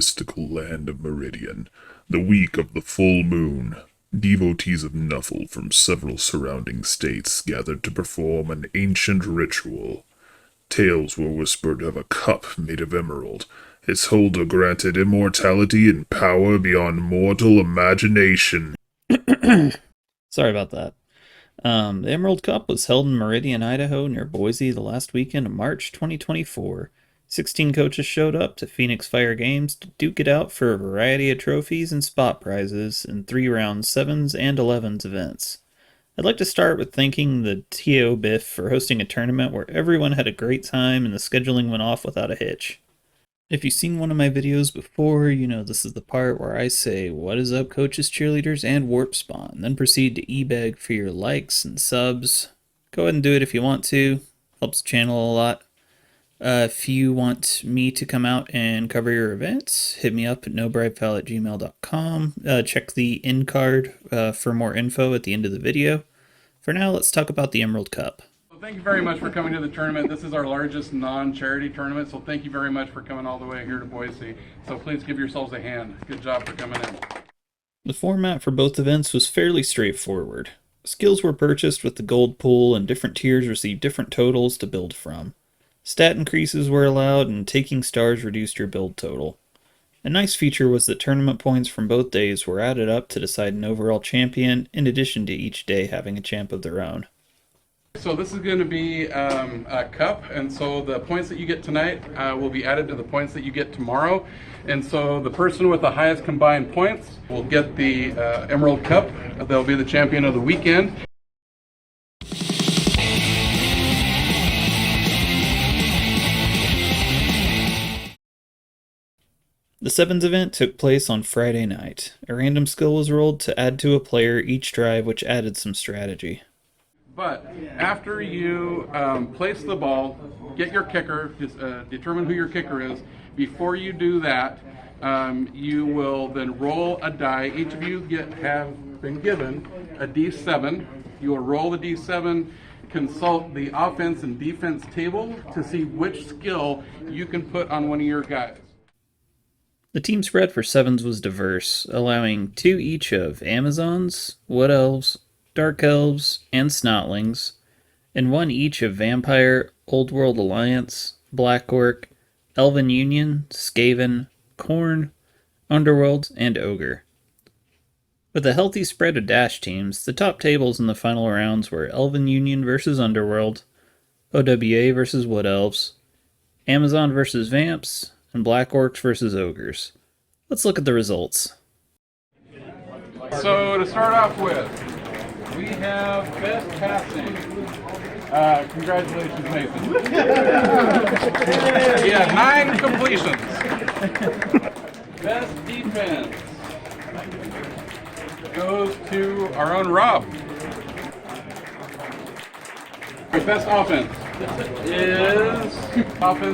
mystical land of Meridian, the week of the full moon. Devotees of Nuffle from several surrounding states gathered to perform an ancient ritual. Tales were whispered of a cup made of emerald, its holder granted immortality and power beyond mortal imagination. Sorry about that. The Emerald Cup was held in Meridian, Idaho, near Boise the last weekend of March 2024. 16 coaches showed up to Phoenix Fire Games to duke it out for a variety of trophies and spot prizes in 3-round 7s and 11s events. I'd like to start with thanking the TO Biff for hosting a tournament where everyone had a great time and the scheduling went off without a hitch. If you've seen one of my videos before, you know this is the part where I say, "What is up, coaches, cheerleaders, and warp spawn," then proceed to e-beg for your likes and subs. Go ahead and do it if you want to. Helps the channel a lot. If you want me to come out and cover your events, hit me up at nobribefile@gmail.com. Check the in card for more info at the end of the video. For now, let's talk about the Emerald Cup. Thank you very much for coming to the tournament. This is our largest non-charity tournament, so thank you very much for coming all the way here to Boise. So please give yourselves a hand. Good job for coming in. The format for both events was fairly straightforward. Skills were purchased with the gold pool, and different tiers received different totals to build from. Stat increases were allowed, and taking stars reduced your build total. A nice feature was that tournament points from both days were added up to decide an overall champion, in addition to each day having a champ of their own. So this is going to be a cup, and so the points that you get tonight will be added to the points that you get tomorrow. And so the person with the highest combined points will get the Emerald Cup. They'll be the champion of the weekend. The Sevens event took place on Friday night. A random skill was rolled to add to a player each drive, which added some strategy. But after you place the ball, get your kicker, determine who your kicker is. Before you do that, you will then roll a die. Each of you have been given a D7. You will roll the D7, consult the offense and defense table to see which skill you can put on one of your guys. The team spread for Sevens was diverse, allowing 2 each of Amazons, Wood Elves, Dark Elves, and Snotlings, and 1 each of Vampire, Old World Alliance, Black Orc, Elven Union, Skaven, Khorne, Underworld, and Ogre. With a healthy spread of Dash teams, the top tables in the final rounds were Elven Union versus Underworld, OWA versus Wood Elves, Amazon versus Vamps, and Black Orcs versus Ogres. Let's look at the results. So to start off with, we have best passing. Congratulations, Nathan. Yeah, 9 completions. Best defense goes to our own Rob. Best offense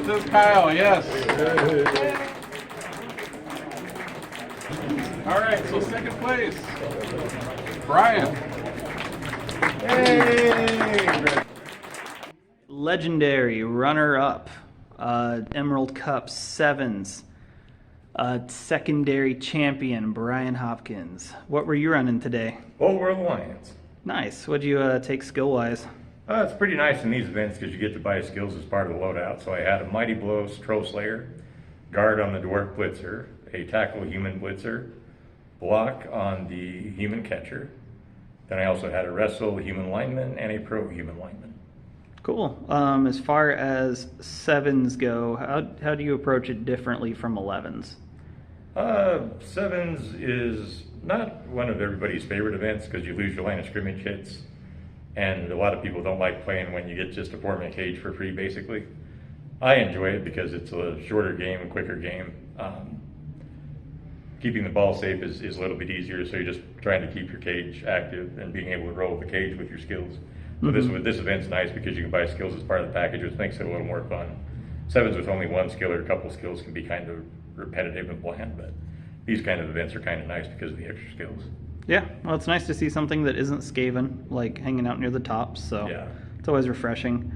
is Kyle, yes. All right, so second place, Brian. Hey! Legendary runner-up, Emerald Cup Sevens, secondary champion Brian Hopkins. What were you running today? Old World Alliance. Nice. What'd you take skill-wise? It's pretty nice in these events because you get to buy skills as part of the loadout. So I had a Mighty Blows Troll Slayer, Guard on the Dwarf Blitzer, a Tackle Human Blitzer, Block on the Human Catcher. Then I also had a Wrestle Human Lineman and a Pro Human Lineman. Cool. As far as Sevens go, how do you approach it differently from 11s? Sevens is not one of everybody's favorite events because you lose your line of scrimmage hits. And a lot of people don't like playing when you get just a 4-man cage for free, basically. I enjoy it because it's a shorter game, a quicker game. Keeping the ball safe is a little bit easier, so you're just trying to keep your cage active and being able to roll the cage with your skills. So this event's nice because you can buy skills as part of the package, which makes it a little more fun. Sevens with only 1 skill or a couple skills can be kind of repetitive and bland, but these kind of events are kind of nice because of the extra skills. Yeah, well, it's nice to see something that isn't Skaven, like hanging out near the tops, so Yeah. It's always refreshing.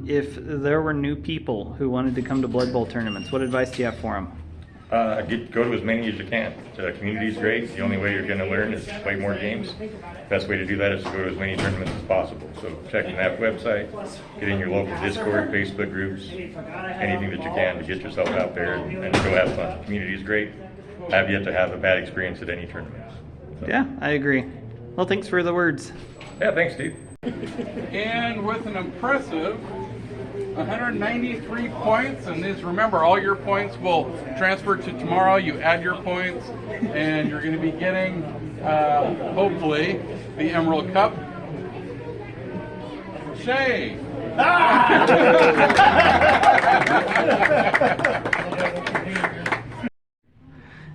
If there were new people who wanted to come to Blood Bowl tournaments, what advice do you have for them? Go to as many as you can. The community's great. The only way you're going to learn is to play more games. Best way to do that is to go to as many tournaments as possible. So check the NAP website, get in your local Discord, Facebook groups, anything that you can to get yourself out there and go have fun. The community is great. I've yet to have a bad experience at any tournaments. So. Yeah, I agree. Well, thanks for the words. Yeah, thanks, Steve. And with an impressive 193 points, and these, remember, all your points will transfer to tomorrow. You add your points, and you're going to be getting, hopefully, the Emerald Cup. Shay!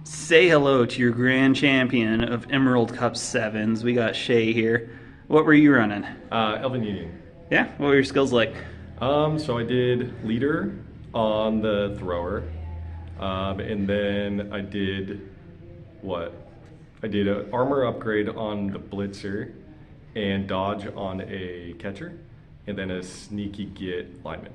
Say hello to your grand champion of Emerald Cup Sevens. We got Shay here. What were you running? Elven Union. Yeah? What were your skills like? So I did leader on the thrower, and then I did I did an armor upgrade on the blitzer, and dodge on a catcher, and then a sneaky get lineman.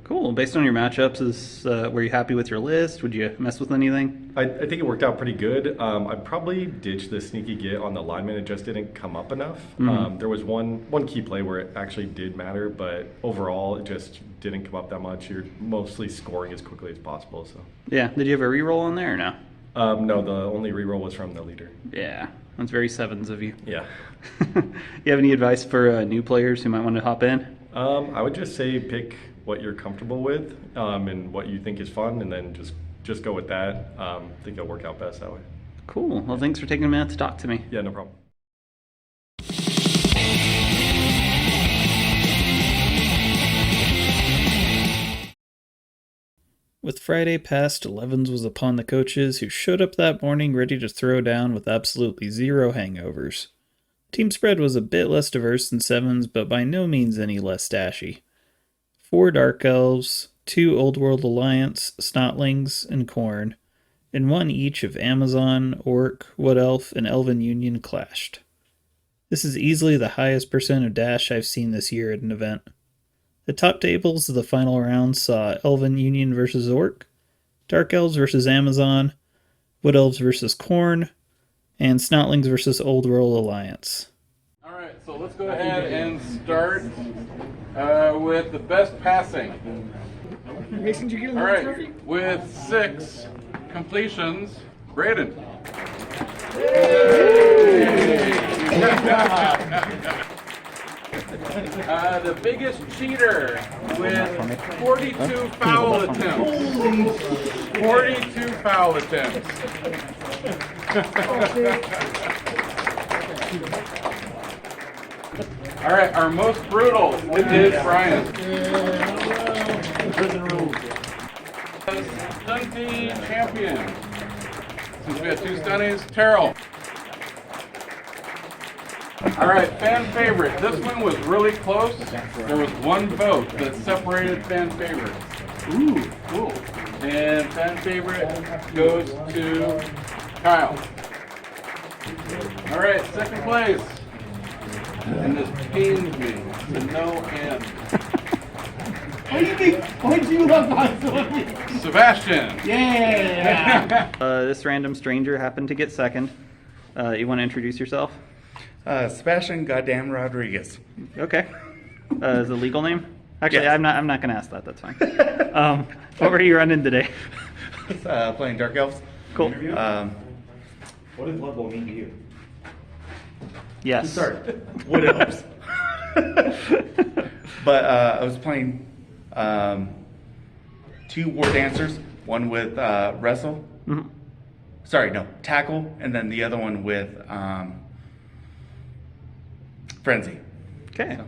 Cool. Based on your matchups, were you happy with your list? Would you mess with anything? I think it worked out pretty good. I probably ditched the sneaky get on the lineman. It just didn't come up enough. There was one key play where it actually did matter, but overall it just didn't come up that much. You're mostly scoring as quickly as possible. So Yeah. Did you have a reroll on there or no? No, the only reroll was from the leader. Yeah. That's very sevens of you. Yeah. You have any advice for new players who might want to hop in? I would just say pick what you're comfortable with and what you think is fun, and then just go with that. I think it'll work out best that way. Cool. Well, thanks for taking a minute to talk to me. Yeah, no problem. With Friday past, 11s was upon the coaches who showed up that morning ready to throw down with absolutely zero hangovers. Team spread was a bit less diverse than 7s, but by no means any less dashy. 4 Dark Elves, 2 Old World Alliance, Snotlings, and Khorne, and 1 each of Amazon, Orc, Wood Elf, and Elven Union clashed. This is easily the highest percent of dash I've seen this year at an event. The top tables of the final round saw Elven Union versus Orc, Dark Elves versus Amazon, Wood Elves versus Khorne, and Snotlings versus Old World Alliance. All right, so let's go ahead and start with the best passing. Mason, did you get a All little right, trophy? with 6 completions, Braden. The biggest cheater with 42 foul attempts. 42 foul attempts. All right, our most brutal is Brian. Stunty champion. Since we have 2 stunties, Terrell. All right, fan favorite. This one was really close. There was 1 vote that separated fan favorites. Ooh, cool. And fan favorite goes to Kyle. All right, second place. And this pains me to no end. Why do you love that? Sebastian. Yeah. This random stranger happened to get second. You want to introduce yourself? Sebastian Goddamn Rodriguez. Okay. Is it a legal name? Actually, Yes. I'm not gonna ask that. That's fine. What were you running today? Playing Dark Elves. Cool. What does Bloodbowl mean to you? Yes. Sorry, Wood Elves. But I was playing 2 War Dancers, one with Wrestle. Mhm. Sorry, no, Tackle, and then the other one with Frenzy. Okay.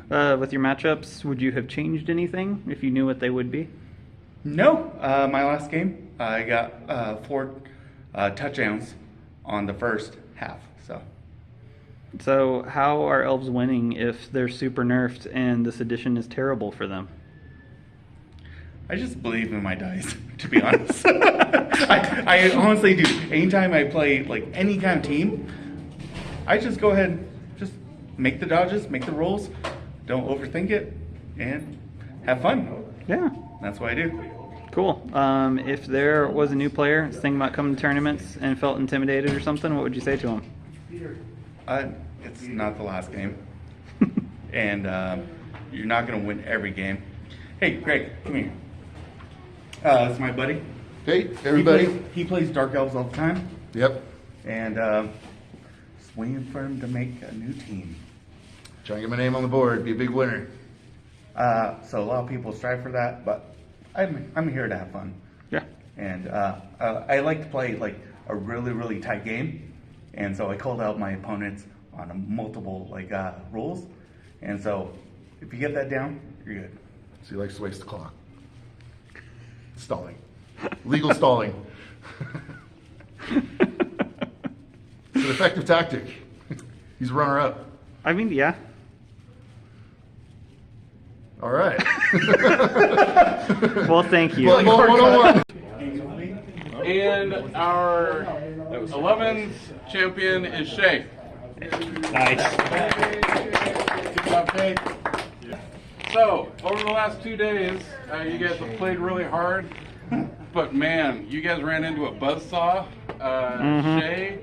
With your matchups, would you have changed anything if you knew what they would be? No, my last game, I got 4 touchdowns on the first half. So, how are elves winning if they're super nerfed and this edition is terrible for them? I just believe in my dice, to be honest. I honestly do. Anytime I play like any kind of team, I just go ahead and just make the dodges, make the rolls, don't overthink it, and have fun. Yeah. That's what I do. Cool. If there was a new player thinking about coming to tournaments and felt intimidated or something, what would you say to him? It's not the last game, and you're not going to win every game. Hey, Greg, come here. This is my buddy. Hey, everybody. He plays Dark Elves all the time, Yep. and just waiting for him to make a new team. Trying to get my name on the board, be a big winner. So a lot of people strive for that, but I'm here to have fun. Yeah. And I like to play like a really, really tight game. And so I called out my opponents on a multiple rules. And so if you get that down, you're good. So he likes to waste the clock. Stalling. Legal stalling. It's an effective tactic. He's a runner-up. I mean, yeah. All right. Well, thank you. Bloodbowl 101. And our 11th champion is Shay. Nice. Good job, Shay. So, over the last 2 days, you guys have played really hard, but man, you guys ran into a buzzsaw. Shay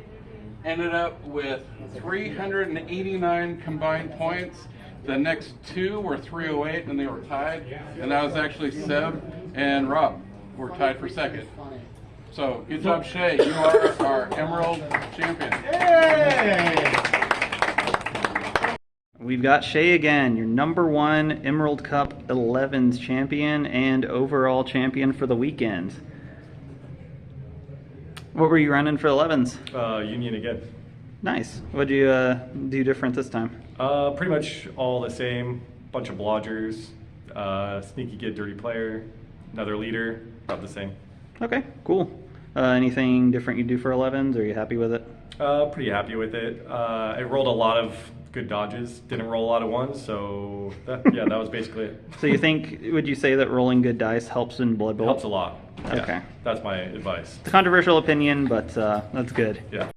ended up with 389 combined points. The next two were 308 and they were tied. And that was actually Seb and Rob were tied for second. So good job, Shay. You are our Emerald champion. We've got Shay again, your number one Emerald Cup 11s champion and overall champion for the weekend. What were you running for 11s? Union again. Nice. What'd you do different this time? Pretty much all the same. Bunch of blodgers, sneaky kid, dirty player, another leader, about the same. Okay, cool. Anything different you do for 11s? Are you happy with it? Pretty happy with it. I rolled a lot of good dodges, didn't roll a lot of ones, so that was basically it. So you think, would you say that rolling good dice helps in Blood Bowl? Helps a lot. Yeah, Okay. that's my advice. It's a controversial opinion, but that's good. Yeah.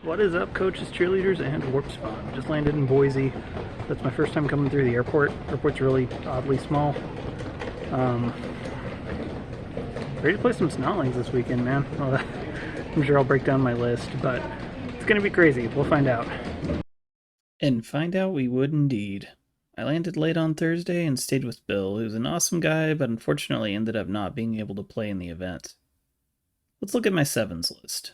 What is up, coaches, cheerleaders, and warp spawn? Just landed in Boise. That's my first time coming through the airport. Airport's really oddly small. Ready to play some Snotlings this weekend, man. I'm sure I'll break down my list, but it's gonna be crazy. We'll find out. And find out we would indeed. I landed late on Thursday and stayed with Bill, who's an awesome guy, but unfortunately ended up not being able to play in the event. Let's look at my sevens list.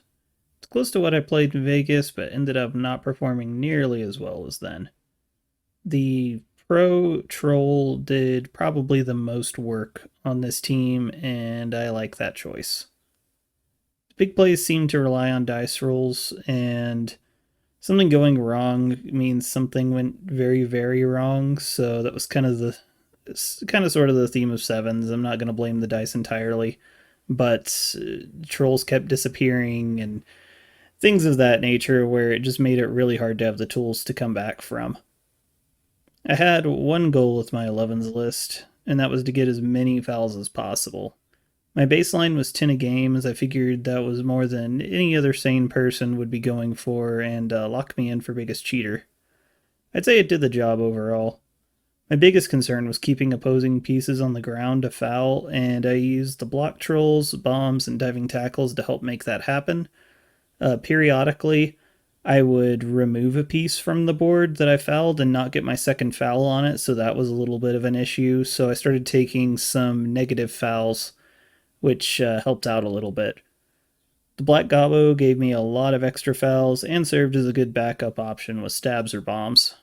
It's close to what I played in Vegas, but ended up not performing nearly as well as then. The Pro Troll did probably the most work on this team, and I like that choice. Big plays seem to rely on dice rolls, and something going wrong means something went very, very wrong. So that was kind of sort of the theme of sevens. I'm not going to blame the dice entirely, but trolls kept disappearing and things of that nature, where it just made it really hard to have the tools to come back from. I had one goal with my 11s list, and that was to get as many fouls as possible. My baseline was 10 a game, as I figured that was more than any other sane person would be going for, and locked me in for biggest cheater. I'd say it did the job overall. My biggest concern was keeping opposing pieces on the ground to foul, and I used the block trolls, bombs, and diving tackles to help make that happen. Periodically, I would remove a piece from the board that I fouled and not get my second foul on it, so that was a little bit of an issue. So I started taking some negative fouls, which helped out a little bit. The Black Gobbo gave me a lot of extra fouls and served as a good backup option with stabs or bombs.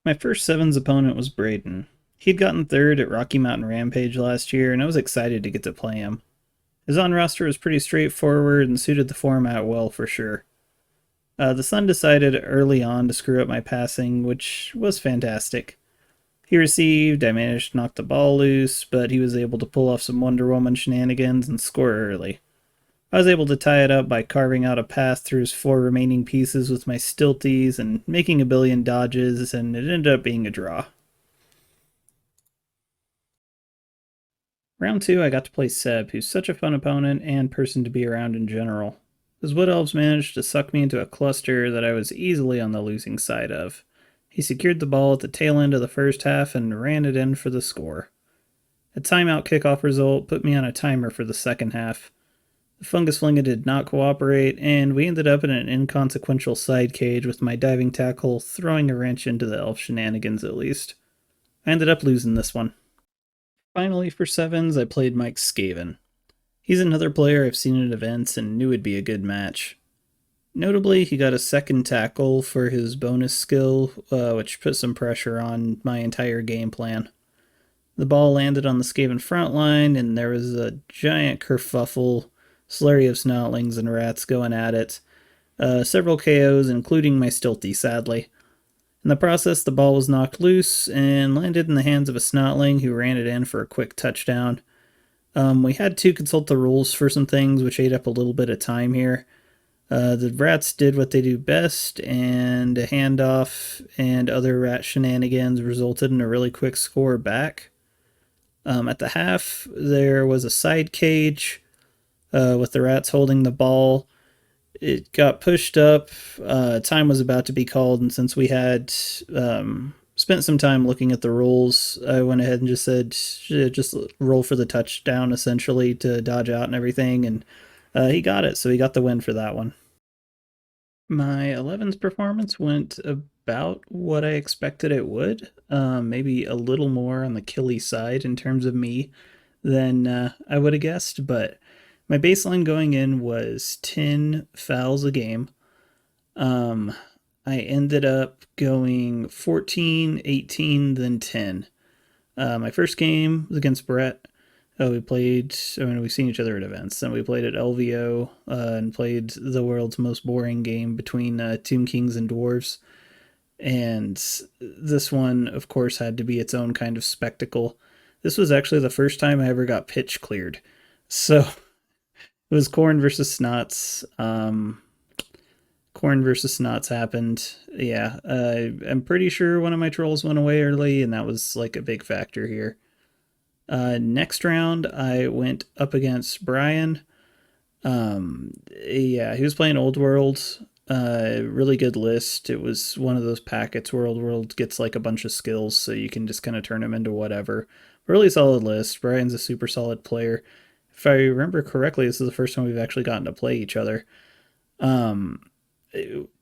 My first sevens opponent was Braden. He'd gotten third at Rocky Mountain Rampage last year, and I was excited to get to play him. His on-roster was pretty straightforward and suited the format well for sure. The Sun decided early on to screw up my passing, which was fantastic. He received, I managed to knock the ball loose, but he was able to pull off some Wonder Woman shenanigans and score early. I was able to tie it up by carving out a path through his 4 remaining pieces with my stilties and making a billion dodges, and it ended up being a draw. Round 2, I got to play Seb, who's such a fun opponent and person to be around in general. His Wood Elves managed to suck me into a cluster that I was easily on the losing side of. He secured the ball at the tail end of the first half and ran it in for the score. A timeout kickoff result put me on a timer for the second half. The Fungus Flinga did not cooperate, and we ended up in an inconsequential side cage with my diving tackle throwing a wrench into the elf shenanigans at least. I ended up losing this one. Finally, for sevens, I played Mike Skaven. He's another player I've seen at events and knew would be a good match. Notably, he got a second tackle for his bonus skill, which put some pressure on my entire game plan. The ball landed on the Skaven front line, and there was a giant kerfuffle, slurry of snotlings and rats going at it. Several KOs, including my Stilty, sadly. In the process, the ball was knocked loose and landed in the hands of a snotling who ran it in for a quick touchdown. We had to consult the rules for some things, which ate up a little bit of time here. The rats did what they do best, and a handoff and other rat shenanigans resulted in a really quick score back. At the half, there was a side cage with the rats holding the ball. It got pushed up. Time was about to be called, and since we had spent some time looking at the rules, I went ahead and just said, just roll for the touchdown, essentially, to dodge out and everything, and he got it, so he got the win for that one. My 11's performance went about what I expected it would, maybe a little more on the killy side in terms of me than I would have guessed, but my baseline going in was 10 fouls a game. I ended up going 14, 18, then 10. My first game was against Brett. We've seen each other at events, and we played at LVO and played the world's most boring game between Tomb Kings and Dwarves. And this one, of course, had to be its own kind of spectacle. This was actually the first time I ever got pitch cleared. So it was Corn versus Snots. Corn versus Snots happened. Yeah, I'm pretty sure one of my trolls went away early, and that was like a big factor here. Next round, I went up against Brian. He was playing Old World. Really good list. It was one of those packets where Old World gets like a bunch of skills, so you can just kind of turn them into whatever. Really solid list. Brian's a super solid player. If I remember correctly, this is the first time we've actually gotten to play each other.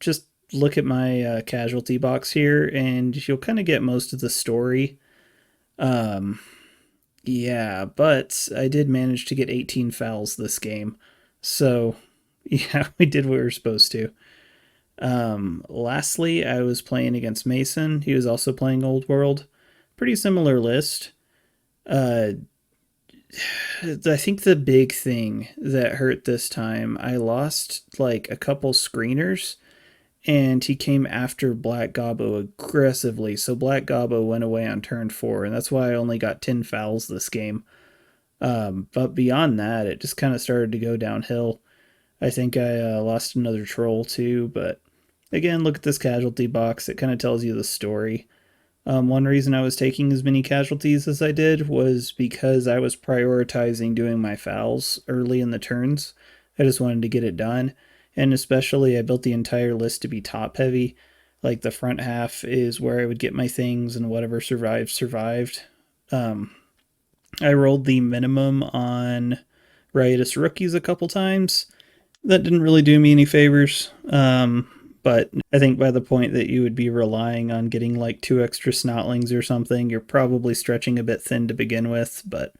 Just look at my casualty box here, and you'll kind of get most of the story. Yeah, but I did manage to get 18 fouls this game. So, yeah, we did what we were supposed to. Lastly, I was playing against Mason. He was also playing Old World. Pretty similar list. I think the big thing that hurt this time, I lost like a couple screeners, and he came after Black Gobbo aggressively. So Black Gobbo went away on turn 4, and that's why I only got 10 fouls this game. But beyond that, it just kind of started to go downhill. I think I lost another troll too, but again, look at this casualty box. It kind of tells you the story. One reason I was taking as many casualties as I did was because I was prioritizing doing my fouls early in the turns. I just wanted to get it done. And especially, I built the entire list to be top heavy. Like the front half is where I would get my things, and whatever survived, survived. I rolled the minimum on Riotous Rookies a couple times. That didn't really do me any favors. But I think by the point that you would be relying on getting like 2 extra snotlings or something, you're probably stretching a bit thin to begin with. But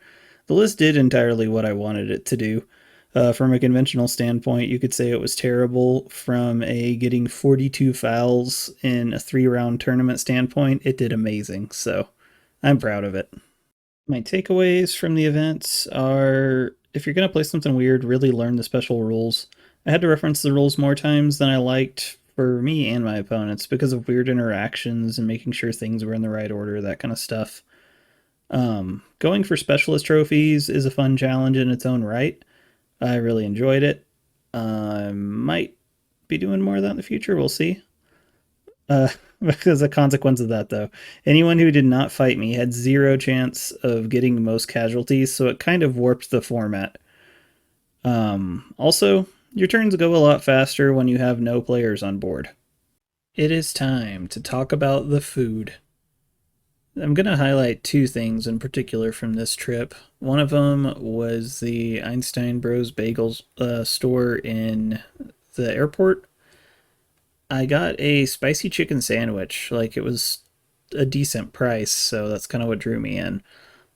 the list did entirely what I wanted it to do. From a conventional standpoint, you could say it was terrible. From a getting 42 fouls in a 3-round tournament standpoint, it did amazing. So I'm proud of it. My takeaways from the events are, if you're going to play something weird, really learn the special rules. I had to reference the rules more times than I liked for me and my opponents because of weird interactions and making sure things were in the right order, that kind of stuff. Going for specialist trophies is a fun challenge in its own right. I really enjoyed it. I might be doing more of that in the future. We'll see. Because a consequence of that, though, anyone who did not fight me had 0 chance of getting most casualties, so it kind of warped the format. Also, your turns go a lot faster when you have no players on board. It is time to talk about the food. I'm going to highlight 2 things in particular from this trip. One of them was the Einstein Bros Bagels store in the airport. I got a spicy chicken sandwich. Like, it was a decent price, so that's kind of what drew me in.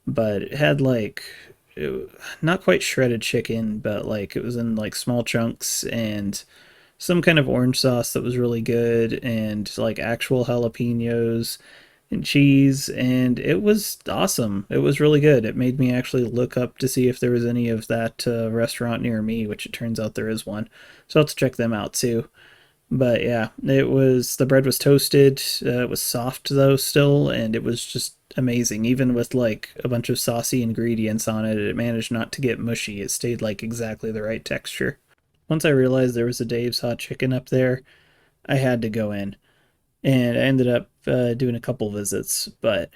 But it had not quite shredded chicken, but like it was in like small chunks, and some kind of orange sauce that was really good, and like actual jalapenos and cheese, and it was awesome. It was really good. It made me actually look up to see if there was any of that restaurant near me, which it turns out there is one. So I'll have to check them out too. But yeah, the bread was toasted. It was soft though still, and it was just amazing. Even with like a bunch of saucy ingredients on it, it managed not to get mushy. It stayed like exactly the right texture. Once I realized there was a Dave's Hot Chicken up there, I had to go in. And I ended up doing a couple visits, but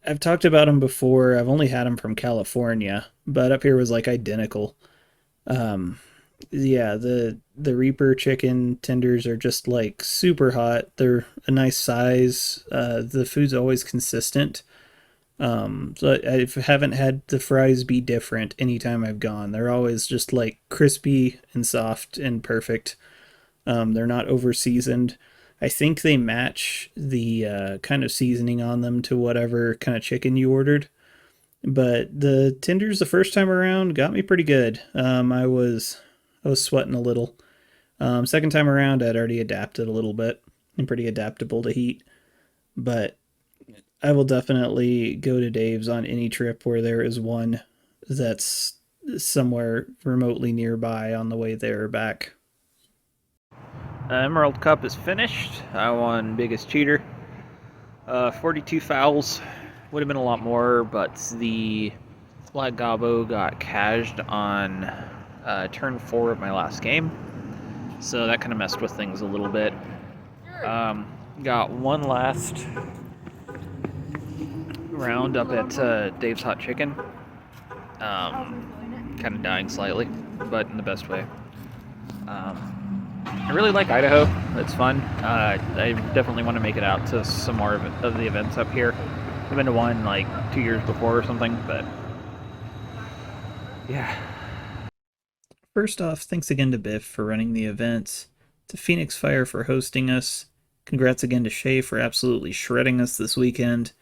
I've talked about them before. I've only had them from California, but up here was like identical. Yeah, the Reaper chicken tenders are just like super hot. They're a nice size. The food's always consistent. So I haven't had the fries be different anytime I've gone. They're always just like crispy and soft and perfect. They're not over seasoned. I think they match the kind of seasoning on them to whatever kind of chicken you ordered. But the tenders the first time around got me pretty good. I was sweating a little. Second time around, I'd already adapted a little bit. I'm pretty adaptable to heat. But I will definitely go to Dave's on any trip where there is one that's somewhere remotely nearby on the way there or back. Emerald Cup is finished. I won Biggest Cheater. 42 fouls. Would have been a lot more, but the Black Gobbo got cashed on turn 4 of my last game. So that kind of messed with things a little bit. Got one last round up at Dave's Hot Chicken. Kind of dying slightly, but in the best way. I really like Idaho. It's fun. I definitely want to make it out to some more of the events up here. I've been to one like 2 years before or something, but yeah. First off, thanks again to Biff for running the events, to Phoenix Fire for hosting us. Congrats again to Shay for absolutely shredding us this weekend.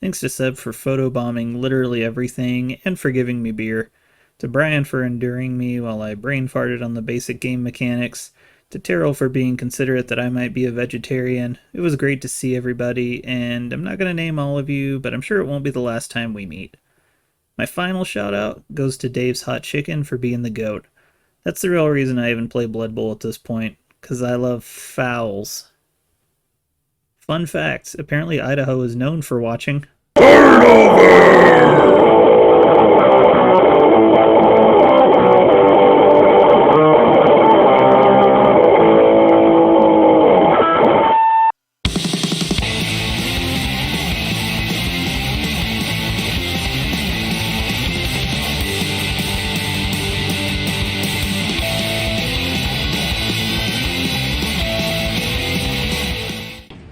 Thanks to Seb for photobombing literally everything and for giving me beer. To Brian for enduring me while I brain farted on the basic game mechanics. to Terrell for being considerate that I might be a vegetarian. It was great to see everybody, and I'm not going to name all of you, but I'm sure it won't be the last time we meet. My final shout out goes to Dave's Hot Chicken for being the GOAT. That's the real reason I even play Blood Bowl at this point, because I love fowls. Fun fact, apparently Idaho is known for watching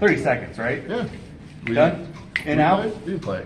$30 seconds, right? Yeah. Done? In out? You play.